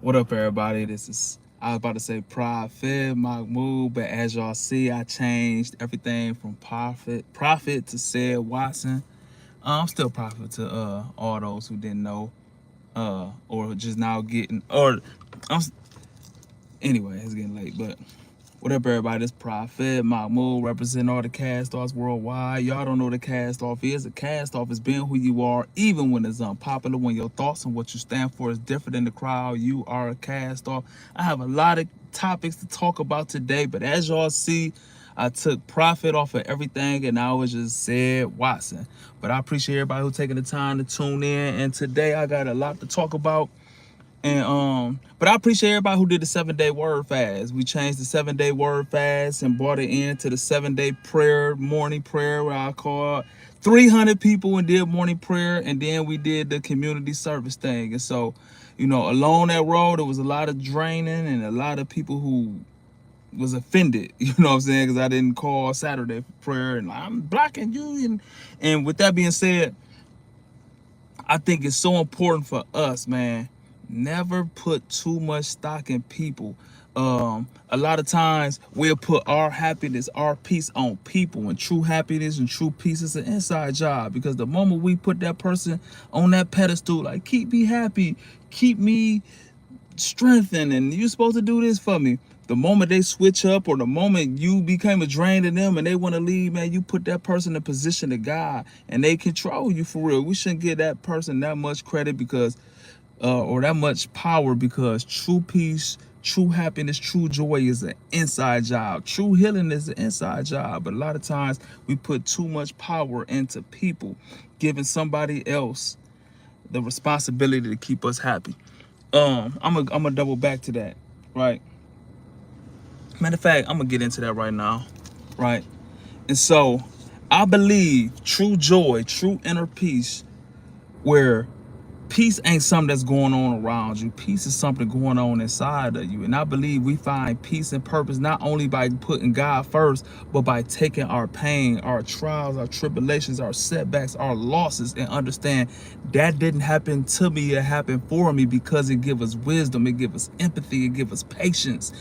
What up, everybody? I was about to say Prophet Mahmoud, but as y'all see, I changed everything from Prophet to said Watson. I'm still Prophet to all those who didn't know, or just now getting, or I'm anyway, it's getting late, but what up, everybody? This Prophet Mahmoud representing all the cast offs worldwide. Y'all don't know what a cast off is. A cast off is being who you are, even when it's unpopular. When your thoughts and what you stand for is different than the crowd, you are a cast off. I have a lot of topics to talk about today, but as y'all see, I took Prophet off of everything and I was just said Watson. But I appreciate everybody who taking the time to tune in. And today I got a lot to talk about. But I appreciate everybody who did the 7-day word fast. We changed the 7-day word fast and brought it into the 7-day prayer, morning prayer, where I called 300 people and did morning prayer, and then we did the community service thing. And so, along that road, there was a lot of draining and a lot of people who was offended, you know what I'm saying, because I didn't call Saturday for prayer and I'm blocking you. And with that being said, I think it's so important for us, man. Never put too much stock in people. A lot of times we'll put our happiness, our peace on people, and true happiness and true peace is an inside job. Because the moment we put that person on that pedestal, like keep me happy, keep me strengthened, and you're supposed to do this for me. The moment they switch up, or the moment you became a drain to them and they want to leave, man, you put that person in a position of God and they control you for real. We shouldn't give that person that much credit because or that much power, because true peace, true happiness, true joy is an inside job. True healing is an inside job. But a lot of times we put too much power into people, giving somebody else the responsibility to keep us happy. I'm gonna double back to that, right? Matter of fact, I'm gonna get into that right now, right? And so I believe true joy, true inner peace, where peace ain't something that's going on around you. Peace is something going on inside of you. And I believe we find peace and purpose not only by putting God first, but by taking our pain, our trials, our tribulations, our setbacks, our losses, and understand that didn't happen to me, it happened for me, because it gives us wisdom, it gives us empathy, it gives us patience.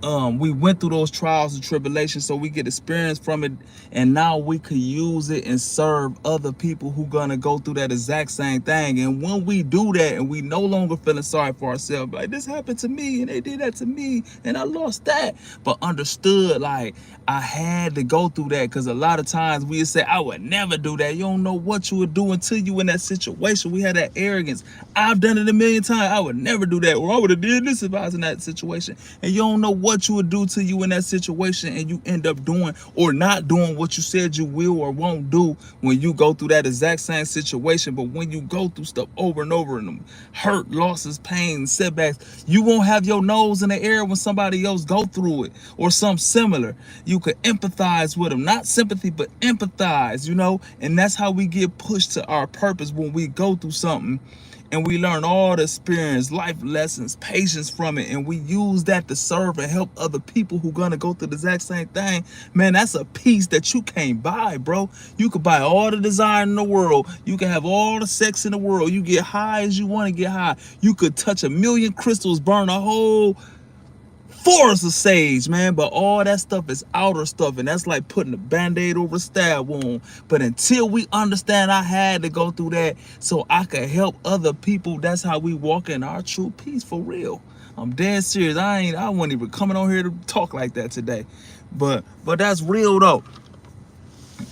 We went through those trials and tribulations, so we get experience from it, and now we could use it and serve other people who gonna go through that exact same thing. And when we do that, and we no longer feeling sorry for ourselves, like this happened to me and they did that to me and I lost that, but understood like I had to go through that. Because a lot of times we say I would never do that. You don't know what you would do until you in that situation. We had that arrogance. I've done it a million times. I would never do that, or I would have did this if I was in that situation. And you don't know what you would do to you in that situation, and you end up doing or not doing what you said you will or won't do when you go through that exact same situation. But when you go through stuff over and over, and them hurt, losses, pain, setbacks, you won't have your nose in the air when somebody else go through it or something similar. You could empathize with them, not sympathy, but empathize, and that's how we get pushed to our purpose. When we go through something and we learn all the experience, life lessons, patience from it, and we use that to serve and help other people who gonna go through the exact same thing, man, that's a peace that you can't buy, bro. You could buy all the design in the world, you can have all the sex in the world, you get high as you want to get high, you could touch a million crystals, burn a whole forest of sage, man, but all that stuff is outer stuff, and that's like putting a band-aid over a stab wound. But until we understand I had to go through that so I could help other people, that's how we walk in our true peace, for real. I'm dead serious. I wasn't even coming on here to talk like that today, but that's real though.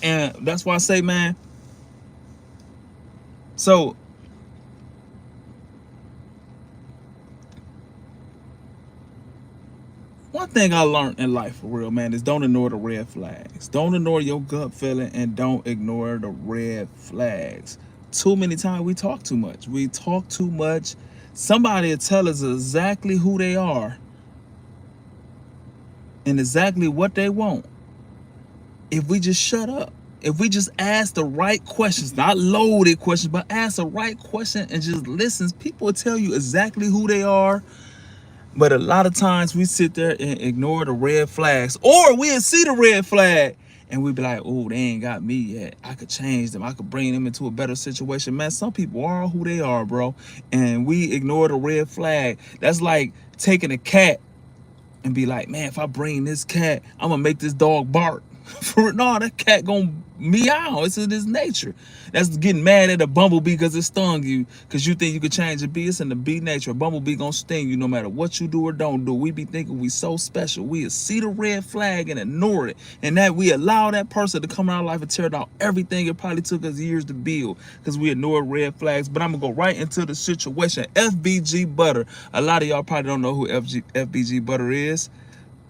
And that's why I say, man, so one thing I learned in life, for real, man, is don't ignore the red flags. Don't ignore your gut feeling, and don't ignore the red flags. Too many times we talk too much. We talk too much. Somebody will tell us exactly who they are and exactly what they want if we just shut up. If we just ask the right questions, not loaded questions, but ask the right question and just listen, people will tell you exactly who they are. But a lot of times we sit there and ignore the red flags, or we'll see the red flag and we be like, oh, they ain't got me yet. I could change them. I could bring them into a better situation. Man, some people are who they are, bro. And we ignore the red flag. That's like taking a cat and be like, man, if I bring this cat, I'm gonna make this dog bark. No, that cat gonna meow. It's in his nature. That's getting mad at a bumblebee because it stung you because you think you could change a bee. It's in the bee nature. A bumblebee gonna sting you no matter what you do or don't do. We be thinking we so special. We see the red flag and ignore it, and that we allow that person to come in our life and tear down everything it probably took us years to build because we ignore red flags. But I'm gonna go right into the situation. FBG Butter. A lot of y'all probably don't know who FBG Butter is.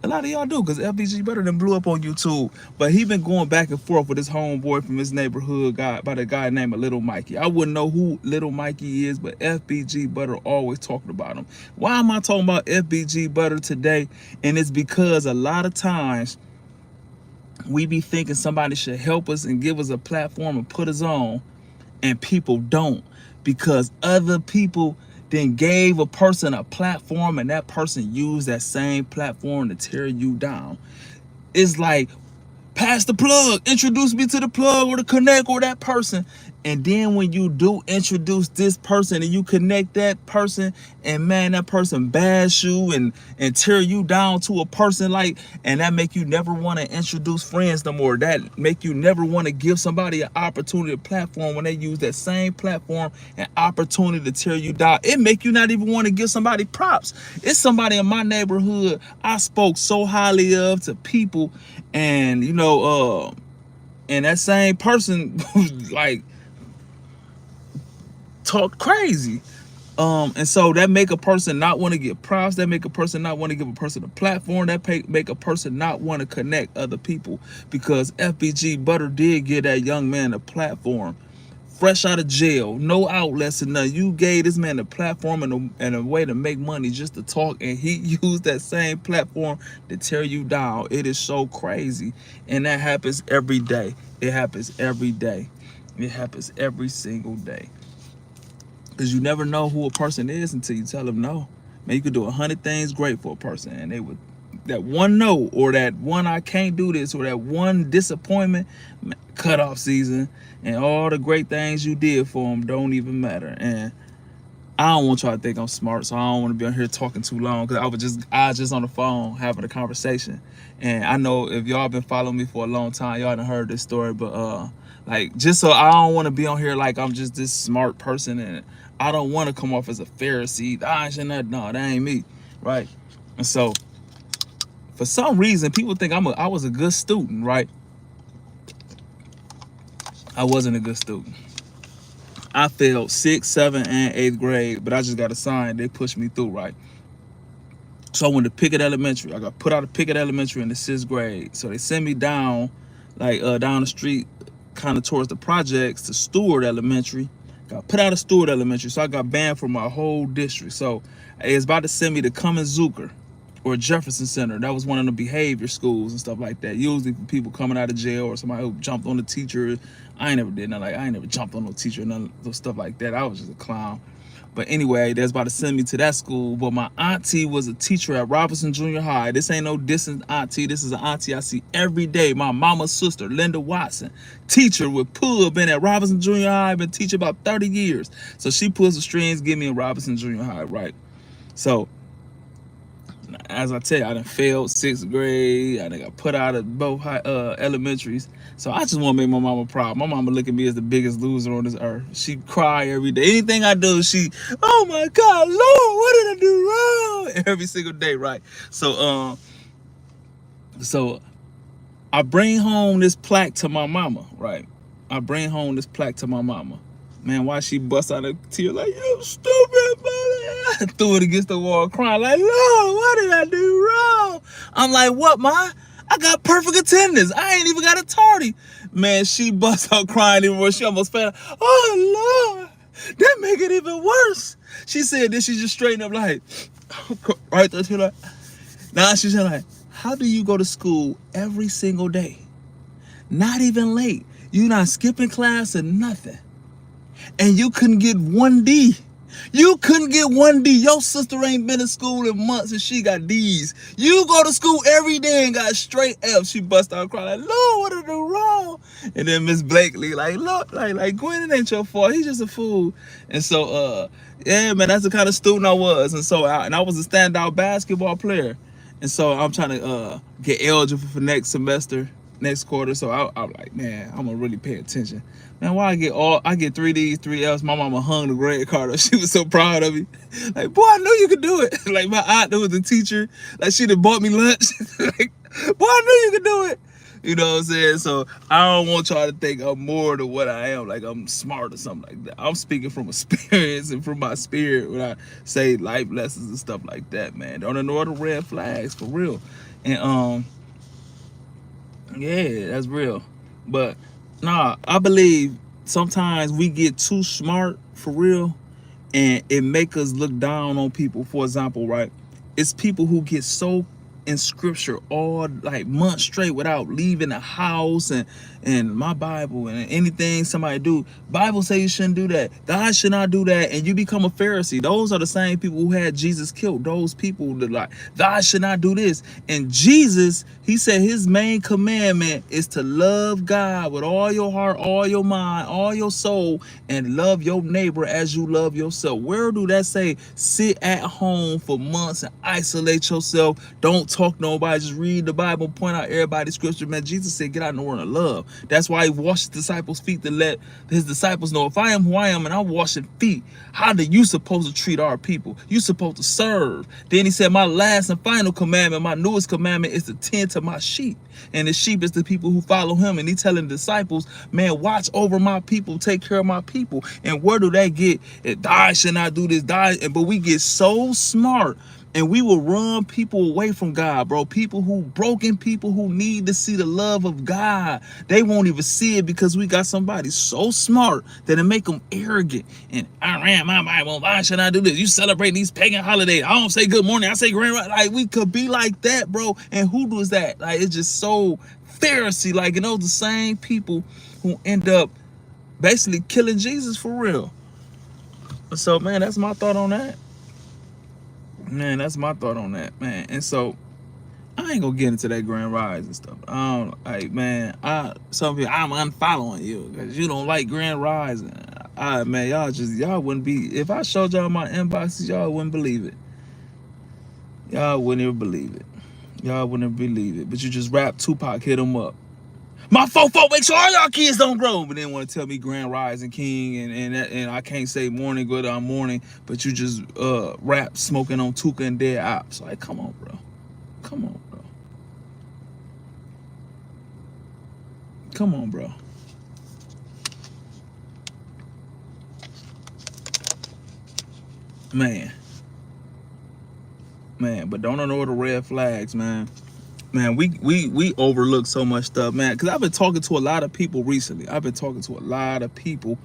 A lot of y'all do, because FBG Butter done blew up on YouTube. But he been going back and forth with his homeboy from his neighborhood guy by the guy named Little Mikey. I wouldn't know who Little Mikey is, but FBG Butter always talking about him. Why am I talking about FBG Butter today? And it's because a lot of times we be thinking somebody should help us and give us a platform and put us on, and people don't, because other people then gave a person a platform and that person used that same platform to tear you down. It's like, pass the plug, introduce me to the plug or the connect or that person. And then when you do introduce this person and you connect that person, and man, that person bash you and tear you down to a person, like, and that make you never want to introduce friends no more. That make you never want to give somebody an opportunity, a platform, when they use that same platform and opportunity to tear you down. It make you not even want to give somebody props. It's somebody in my neighborhood I spoke so highly of to people, and you know, and that same person like talk crazy. And so that make a person not want to get props. That make a person not want to give a person a platform. That make a person not want to connect other people, because FBG Butter did give that young man a platform, fresh out of jail, no outlets and nothing. You gave this man a platform and a way to make money just to talk, and he used that same platform to tear you down. It is so crazy, and that happens every day. It happens every day. It happens every single day. Because you never know who a person is until you tell them no. Man, you could do 100 things great for a person, and they would, that one no, or that one I can't do this, or that one disappointment, cutoff season, and all the great things you did for them don't even matter. And I don't want y'all to think I'm smart, so I don't want to be on here talking too long, because I was just on the phone having a conversation. And I know if y'all been following me for a long time, y'all done heard this story, but like, just so I don't want to be on here like I'm just this smart person, and I don't want to come off as a Pharisee. No, that ain't me, right? And so for some reason, people think I was a good student, right? I wasn't a good student. I failed 6th, 7th, and 8th grade, but I just got assigned. They pushed me through, right? So I went to Pickett Elementary. I got put out of Pickett Elementary in the 6th grade. So they sent me down, like down the street, kind of towards the projects, to Stewart Elementary. Got put out of Stewart Elementary, so I got banned from my whole district. So it's about to send me to Cummins Zucker or Jefferson Center. That was one of the behavior schools and stuff like that. Usually for people coming out of jail or somebody who jumped on the teacher. I ain't never did nothing. Like, I ain't never jumped on no teacher, none of those stuff like that. I was just a clown. But anyway, that's about to send me to that school. But my auntie was a teacher at Robinson Junior High. This ain't no distant auntie. This is an auntie I see every day. My mama's sister, Linda Watson, teacher with Pub, been at Robinson Junior High, been teaching about 30 years. So she pulls the strings, give me a Robinson Junior High, right? So as I tell you, I done failed 6th grade. I done got put out of both elementaries. So I just want to make my mama proud. My mama look at me as the biggest loser on this earth. She cry every day. Anything I do, she, oh my God, Lord, what did I do wrong? Every single day, right? So I bring home this plaque to my mama, right? I bring home this plaque to my mama. Man, why she bust out a tear like, you stupid mother. I threw it against the wall crying like, Lord, what did I do wrong? I'm like, what, ma? I got perfect attendance. I ain't even got a tardy. Man, she bust out crying even more. She almost fell. Oh, Lord, that make it even worse. She said this, she just straightened up like, right there, she like, now she's like, how do you go to school every single day? Not even late. You not skipping class or nothing. And you couldn't get 1D. You couldn't get 1D. Your sister ain't been to school in months and she got D's. You go to school every day and got straight F's. She bust out crying like, Lord, what did I do wrong? And then Miss Blakely like, look, like Gwen, it ain't your fault. He's just a fool. And so, yeah, man, that's the kind of student I was. And so, I was a standout basketball player. And so I'm trying to get eligible for next semester, next quarter. So I'm like, man, I'm gonna really pay attention. Man, why I get 3 D's, 3 F's. My mama hung the grade card up. She was so proud of me. Like, boy, I knew you could do it. Like my aunt that was the teacher, like she done bought me lunch. Like, boy, I knew you could do it. You know what I'm saying? So I don't want y'all to think I'm more than what I am, like I'm smart or something like that. I'm speaking from experience and from my spirit when I say life lessons and stuff like that, man. Don't ignore the red flags, for real. And yeah, that's real. But nah, I believe sometimes we get too smart for real, and it make us look down on people. For example, right? It's people who get so in scripture all like months straight without leaving the house, and my Bible and anything somebody do. Bible say you shouldn't do that. God should not do that, and you become a Pharisee. Those are the same people who had Jesus killed. Those people that like God should not do this. And Jesus, he said his main commandment is to love God with all your heart, all your mind, all your soul, and love your neighbor as you love yourself. Where do that say sit at home for months and isolate yourself? Don't talk to nobody, just read the Bible, point out everybody's scripture. Man, Jesus said get out in the world and love. That's why he washed his disciples' feet to let his disciples know, if I am who I am and I'm washing feet, how do you supposed to treat our people? You supposed to serve. Then he said, my last and final commandment, my newest commandment is to tend to my sheep. And the sheep is the people who follow him. And he telling the disciples, man, watch over my people, take care of my people. And where do they get it? Die should not do this, die. But we get so smart, and we will run people away from God, bro. Broken people who need to see the love of God. They won't even see it because we got somebody so smart that it make them arrogant. And I ran my Bible. Why should I do this? You celebrating these pagan holidays. I don't say good morning. I say grand. Like, we could be like that, bro. And who does that? Like, it's just so Pharisee. Like, and those the same people who end up basically killing Jesus for real. So, man, that's my thought on that. Man, that's my thought on that, man. And so I ain't gonna get into that grand rise and stuff. I don't like, man. Some people, I'm unfollowing you because you don't like grand rise. Man, y'all wouldn't be. If I showed y'all my inboxes, y'all wouldn't believe it. Y'all wouldn't even believe it. Y'all wouldn't believe it. But you just rap Tupac, hit him up. My fofo, make sure all y'all kids don't grow. But then want to tell me Grand Rising King and I can't say morning good on morning, but you just rap smoking on Tuka and Dead Ops. Like, come on, bro. Come on, bro. Come on, bro. Man, but don't ignore the red flags, man. Man, we overlook so much stuff, man. Because I've been talking to a lot of people recently. I've been talking to a lot of people,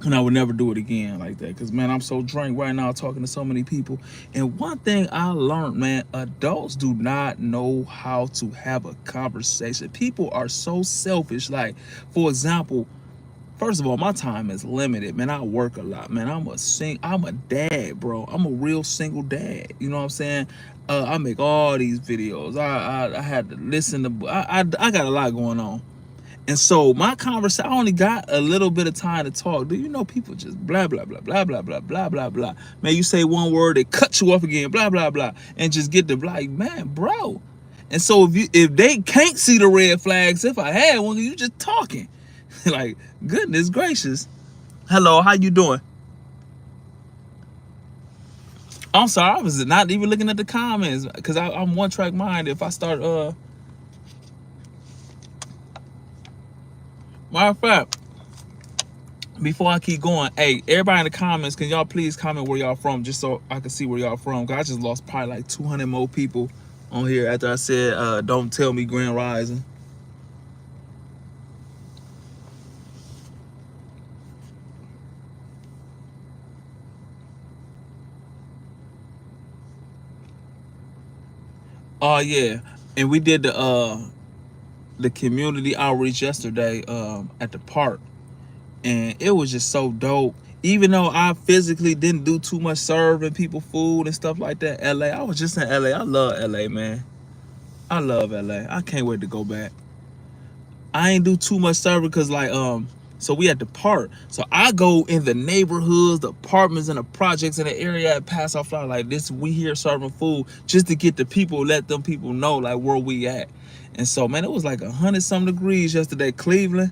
and I would never do it again like that. Because, man, I'm so drained right now talking to so many people. And one thing I learned, man, adults do not know how to have a conversation. People are so selfish. Like, for example, first of all, my time is limited, man. I work a lot, man. I'm a dad, bro. I'm a real single dad. You know what I'm saying? I make all these videos. I had to listen to. I got a lot going on, and so my conversation. I only got a little bit of time to talk. Do you know people just blah blah blah blah blah blah blah blah blah. Man, you say one word, they cut you off again. Blah blah blah, and just get the like, man, bro. And so if they can't see the red flags, if I had one, you just talking. Like, goodness gracious. Hello, how you doing? I'm sorry, I was not even looking at the comments because I'm one track mind. If I start matter of fact, before I keep going, hey, everybody in the comments, can y'all please comment where y'all from, just so I can see where y'all from? Cause I just lost probably like 200 more people on here after I said don't tell me Grand Rising. Oh yeah, and we did the community outreach yesterday at the park, and it was just so dope. even though I physically didn't do too much serving people food and stuff like that, LA, I was just in LA. I love LA, man. I love LA. I can't wait to go back. I ain't do too much serving because like so we at the park. So I go in the neighborhoods, the apartments and the projects in the area at pass off flower like this. We here serving food just to get the people, let them people know like where we at. And so man, it was like 100 some degrees yesterday. Cleveland.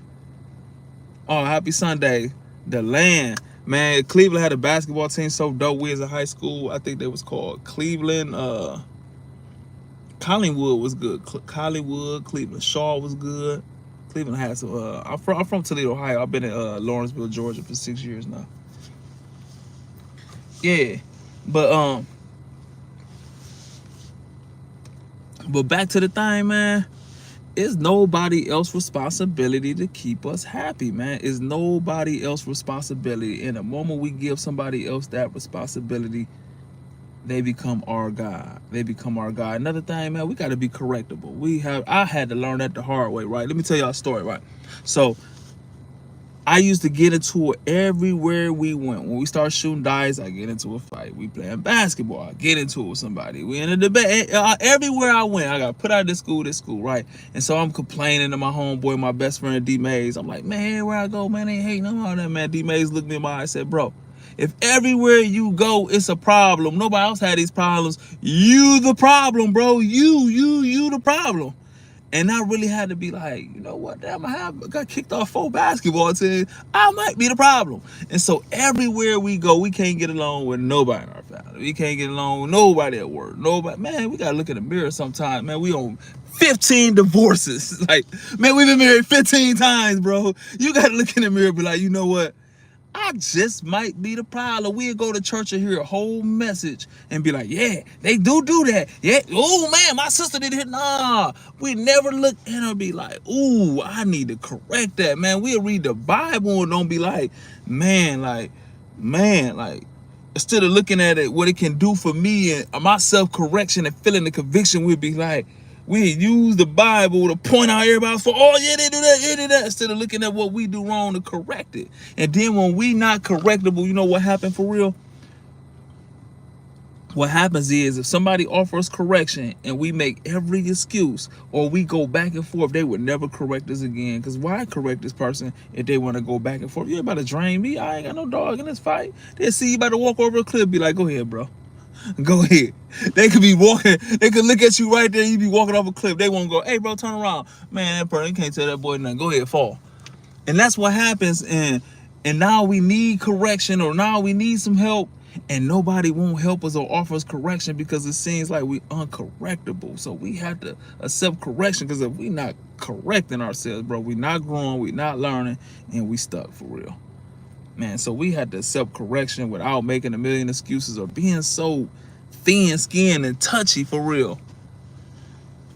Oh, happy Sunday. The land. Man, Cleveland had a basketball team so dope. We was in high school. I think they was called Cleveland. Collingwood was good. Collingwood, Cleveland Shaw was good. Cleveland had some. I'm from Toledo, Ohio. I've been in Lawrenceville, Georgia for 6 years now. Yeah, but but back to the thing, man. It's nobody else's responsibility to keep us happy, man. It's nobody else's responsibility. In the moment we give somebody else that responsibility, they become our God. They become our God. Another thing, man, we got to be correctable. I had to learn that the hard way, right? Let me tell y'all a story, right? So I used to get into it everywhere we went. When we start shooting dice, I get into a fight. We playing basketball, I get into it with somebody. We in a debate. Everywhere I went, I got put out of this school, right? And so I'm complaining to my homeboy, my best friend D Mays. I'm like, man, where I go, man, they ain't hating on all that, man. D Mays looked me in my eye and said, bro, if everywhere you go it's a problem, nobody else had these problems, you the problem, bro. You the problem. And I really had to be like, you know what, damn, I got kicked off 4 basketball teams. I might be the problem. And so everywhere we go, we can't get along with nobody in our family. We can't get along with nobody at work. Nobody, man, we gotta look in the mirror sometimes, man. We on 15 divorces. Like, man, we've been married 15 times, bro. You gotta look in the mirror and be like, you know what? I just might be the problem. We'll go to church and hear a whole message and be like, yeah, they do that. Yeah, oh man, my sister did it. Nah, we never look in her and be like, ooh, I need to correct that, man. We'll read the Bible and don't be like, man, like, instead of looking at it, what it can do for me and my self-correction and feeling the conviction, we'd be like, we use the Bible to point out everybody else for, oh yeah, they do that, yeah, they do that, instead of looking at what we do wrong to correct it. And then when we not correctable, you know what happened for real? What happens is if somebody offers correction and we make every excuse or we go back and forth, they would never correct us again. Because why correct this person if they want to go back and forth? You about to drain me. I ain't got no dog in this fight. They see you about to walk over a cliff, be like, go ahead, bro. Go ahead. They could be walking. They could look at you right there. You be walking off a cliff. They won't go, hey, bro, turn around. Man, that person, you can't tell that boy nothing. Go ahead, fall. And that's what happens. And now we need correction or now we need some help. And nobody won't help us or offer us correction because it seems like we uncorrectable. So we have to accept correction because if we not correcting ourselves, bro, we not growing, we not learning, and we stuck for real. Man, so we had to accept correction without making a million excuses or being so thin-skinned and touchy for real.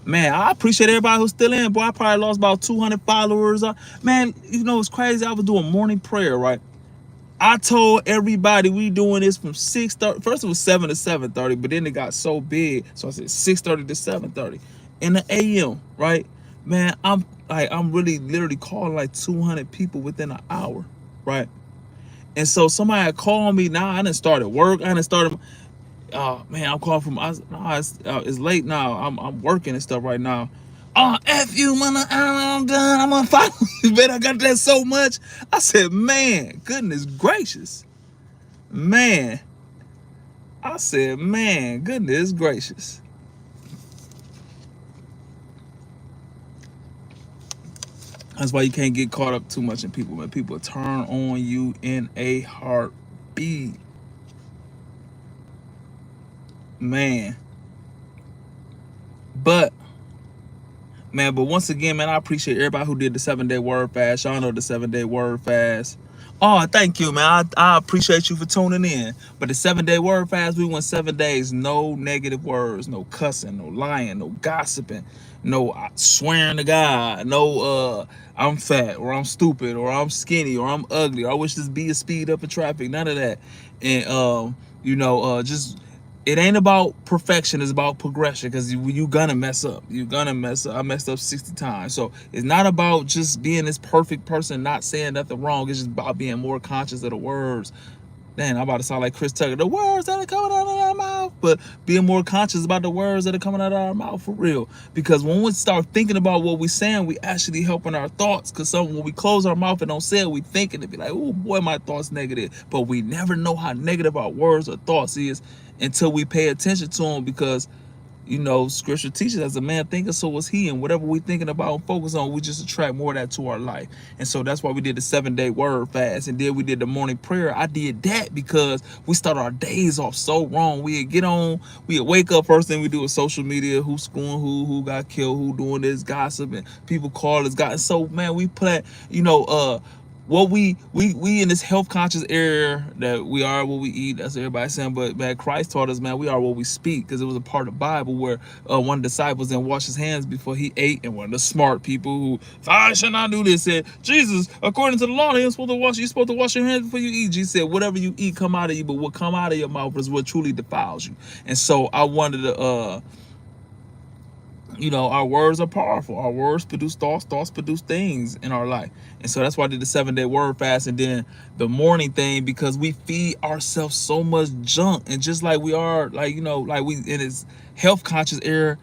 Man, I appreciate everybody who's still in. Boy, I probably lost about 200 followers. Man, you know, it's crazy. I was doing morning prayer, right? I told everybody we doing this from 6:30. First it was 7 to 7:30, but then it got so big. So I said 6:30 to 7:30 in the AM, right? Man, I'm really literally calling like 200 people within an hour, right? And so somebody had called me. Now I done started work. I done started. Man, I'm calling from. It's late now. I'm working and stuff right now. Oh, F you, man. I'm done. I'm gonna follow you, man. I got that so much. I said, man, goodness gracious. Man. I said, man, goodness gracious. That's why you can't get caught up too much in people, man. People turn on you in a heartbeat. Man. But once again, man, I appreciate everybody who did the 7-day word fast. Y'all know the 7-day word fast. Oh, thank you, man. I appreciate you for tuning in. But the 7-day word fast, we went 7 days. No negative words, no cussing, no lying, no gossiping, no swearing to God, no I'm fat or I'm stupid or I'm skinny or I'm ugly or I wish this be a speed up in traffic. None of that. And just it ain't about perfection, it's about progression, because you gonna mess up. You're gonna mess up. I messed up 60 times. So it's not about just being this perfect person, not saying nothing wrong. It's just about being more conscious of the words. Man, I'm about to sound like Chris Tucker. The words that are coming out of our mouth, but being more conscious about the words that are coming out of our mouth for real. Because when we start thinking about what we're saying, we actually helping our thoughts. Because when we close our mouth and don't say it, we thinking it be like, oh boy, my thoughts negative. But we never know how negative our words or thoughts is until we pay attention to them. Because you know, scripture teaches as a man thinketh, so was he. And whatever we thinking about and focus on, we just attract more of that to our life. And so that's why we did the 7-day word fast. And then we did the morning prayer. I did that because we start our days off so wrong. We'd wake up, first thing we do is social media, who's schooling who got killed, who doing this, gossip, and people call us God. And so, man, we plan, what we in this health conscious area that we are what we eat. That's everybody saying. But man, Christ taught us, man, we are what we speak, because it was a part of the Bible where one of the disciples didn't wash his hands before he ate, and one of the smart people who I should not do this said, Jesus, according to the law, you're supposed to wash your hands before you eat. Jesus said, whatever you eat come out of you, but what come out of your mouth is what truly defiles you. And so I wanted to our words are powerful. Our words produce thoughts. Thoughts produce things in our life. And so that's why I did the 7-day word fast, and then the morning thing, because we feed ourselves so much junk. And just like we are, like we in this health conscious era,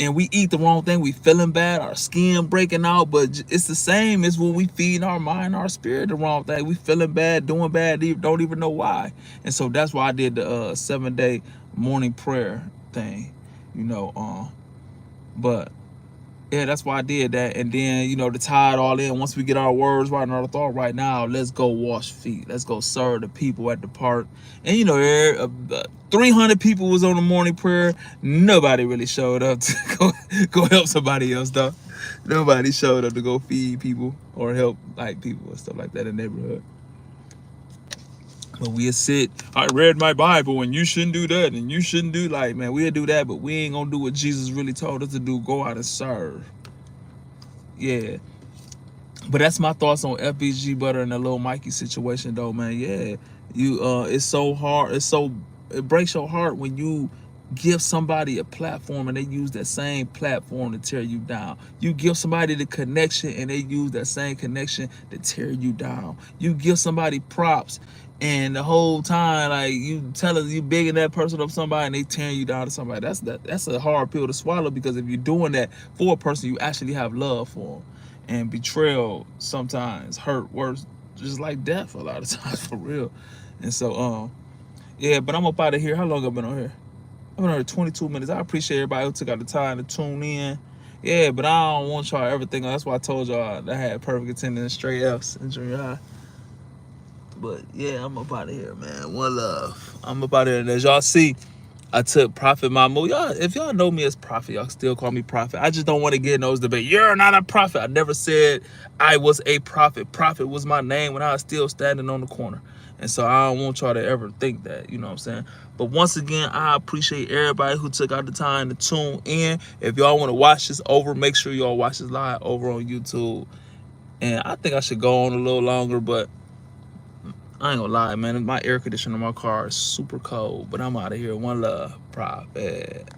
and we eat the wrong thing, we feeling bad, our skin breaking out. But it's the same as when we feed our mind, our spirit the wrong thing. We feeling bad, doing bad, don't even know why. And so that's why I did the 7-day morning prayer thing, but yeah, that's why I did that. And then, to tie it all in, once we get our words right and our thought right, now let's go wash feet. Let's go serve the people at the park. And 300 people was on the morning prayer. Nobody really showed up to go help somebody else, though. Nobody showed up to go feed people or help people and stuff like that in the neighborhood. But we'll sit, I read my Bible and you shouldn't do that and you shouldn't do, man, we'll do that, but we ain't gonna do what Jesus really told us to do, go out and serve. Yeah. But that's my thoughts on FBG Butter and the little Mikey situation, though, man. Yeah. It's so hard, it breaks your heart when you give somebody a platform and they use that same platform to tear you down. You give somebody the connection and they use that same connection to tear you down. You give somebody props and the whole time, you telling you bigging that person up somebody and they tearing you down to somebody. That's a hard pill to swallow, because if you're doing that for a person, you actually have love for them. And betrayal sometimes hurt worse, just like death a lot of times, for real. And so yeah, but I'm up out of here. How long have I been on here? I've been on here 22 minutes. I appreciate everybody who took out the time to tune in. Yeah, but I don't want y'all everything. That's why I told y'all I had perfect attendance, straight F's in junior high. But yeah, I'm up out of here, man. One love. I'm up out of here. And as y'all see, I took Prophet Mahmoud. Y'all, if y'all know me as Prophet, y'all still call me Prophet. I just don't want to get in those debates. You're not a prophet. I never said I was a prophet. Prophet was my name when I was still standing on the corner. And so I don't want y'all to ever think that, you know what I'm saying? But once again, I appreciate everybody who took out the time to tune in. If y'all want to watch this over, make sure y'all watch this live over on YouTube. And I think I should go on a little longer, but I ain't gonna lie, man. My air conditioner in my car is super cold, but I'm out of here. One love, Prophet.